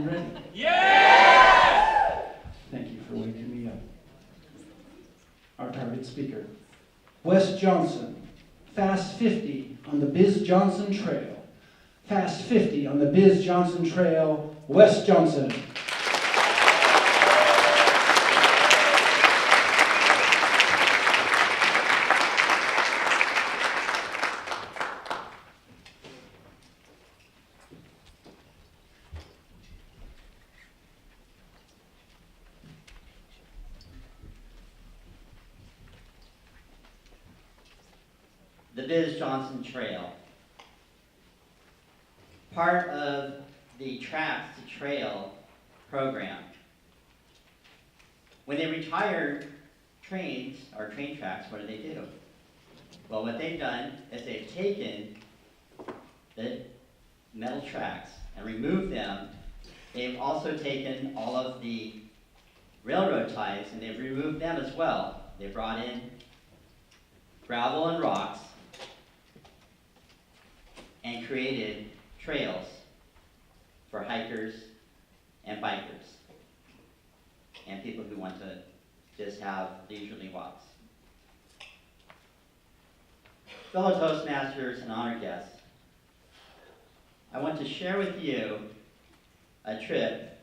You ready? Yes! Thank you for waking me up. Our target speaker, Wes Johnson. Fast 50 on the Biz Johnson Trail. Fast 50 on the Biz Johnson Trail, Wes Johnson. The Biz Johnson Trail. Part of the Tracks to Trail program. When they retire trains, or train tracks, what do? Well, what they've done is they've taken the metal tracks and removed them. They've also taken all of the railroad ties and they've removed them as well. They brought in gravel and rocks and created trails for hikers and bikers and people who want to just have leisurely walks. Fellow Toastmasters and honored guests, I want to share with you a trip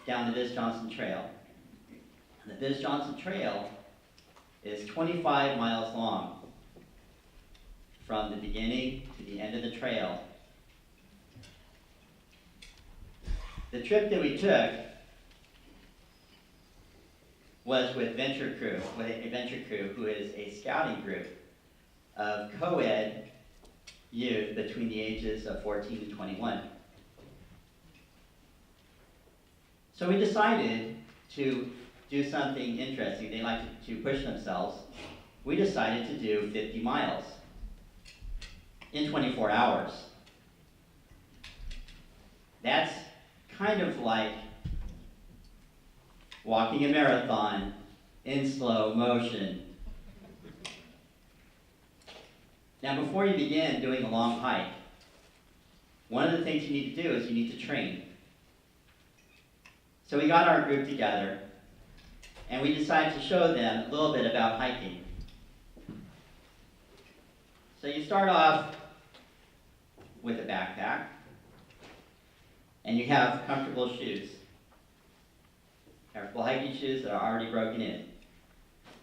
down the Biz Johnson Trail. The Biz Johnson Trail is 25 miles long from the beginning to the end of the trail. The trip that we took was with a venture crew who is a scouting group of co-ed youth between the ages of 14 and 21. So we decided to do something interesting. They like to push themselves. We decided to do 50 miles in 24 hours. That's kind of like walking a marathon in slow motion. Now, before you begin doing a long hike, one of the things you need to do is you need to train. So we got our group together, and we decided to show them a little bit about hiking. So you start off with a backpack, and you have comfortable shoes. Comfortable hiking shoes that are already broken in.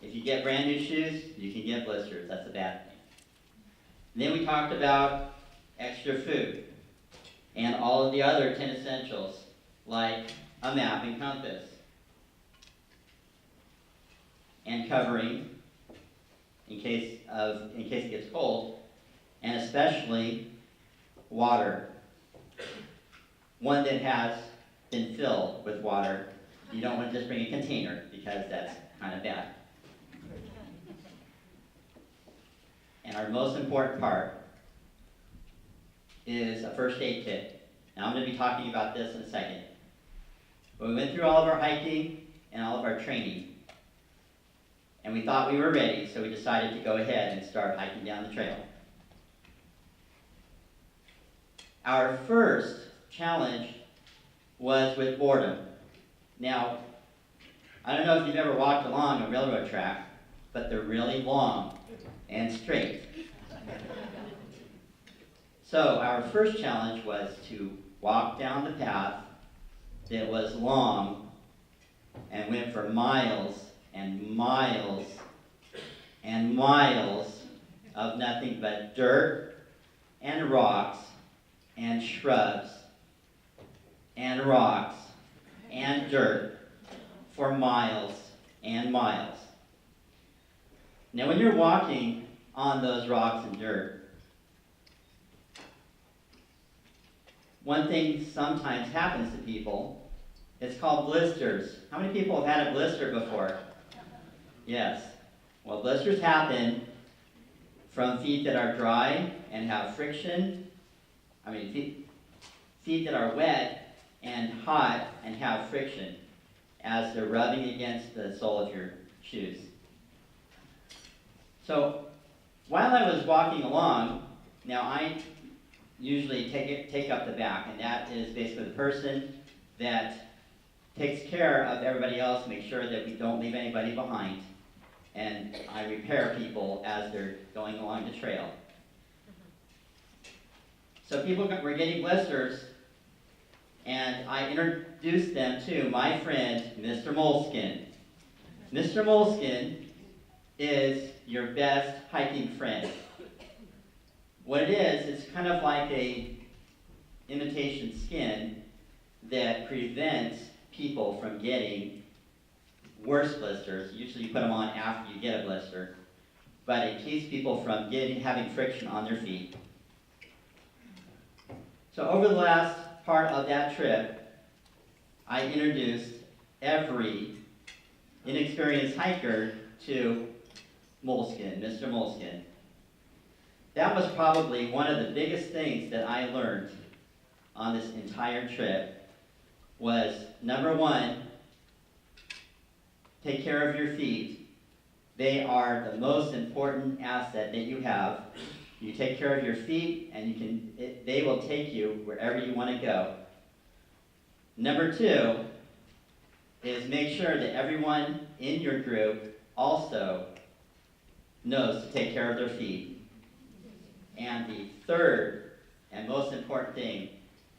If you get brand new shoes, you can get blisters. That's a bad thing. And then we talked about extra food and all of the other 10 essentials, like a map and compass, and covering in case it gets cold, and especially water. One that has been filled with water. You don't want to just bring a container because that's kind of bad. And our most important part is a first aid kit. Now I'm going to be talking about this in a second. But we went through all of our hiking and all of our training. And we thought we were ready, so we decided to go ahead and start hiking down the trail. Our first challenge was with boredom. Now, I don't know if you've ever walked along a railroad track, but they're really long and straight. So our first challenge was to walk down the path that was long and went for miles and miles and miles of nothing but dirt and rocks and shrubs and rocks and dirt for miles and miles. Now when you're walking on those rocks and dirt, one thing sometimes happens to people. It's called blisters. How many people have had a blister before? Yes. Well, blisters happen from feet that are dry and have friction. Feet that are wet and hot and have friction as they're rubbing against the sole of your shoes. So while I was walking along, now usually take up the back, and that is basically the person that takes care of everybody else, make sure that we don't leave anybody behind, and I repair people as they're going along the trail. So people were getting blisters, and I introduced them to my friend, Mr. Moleskin. Mr. Moleskin is your best hiking friend. What it is, it's kind of like a imitation skin that prevents people from getting worse blisters. Usually you put them on after you get a blister, but it keeps people from having friction on their feet. So over the last part of that trip, I introduced every inexperienced hiker to Moleskin, Mr. Moleskin. That was probably one of the biggest things that I learned on this entire trip was, number one, take care of your feet. They are the most important asset that you have. You take care of your feet, and they will take you wherever you want to go. Number two is make sure that everyone in your group also knows to take care of their feet. And the third and most important thing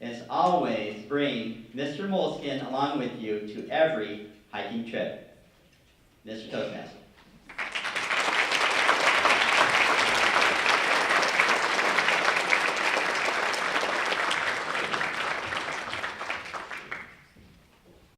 is always bring Mr. Moleskin along with you to every hiking trip. Mr. Toastmaster.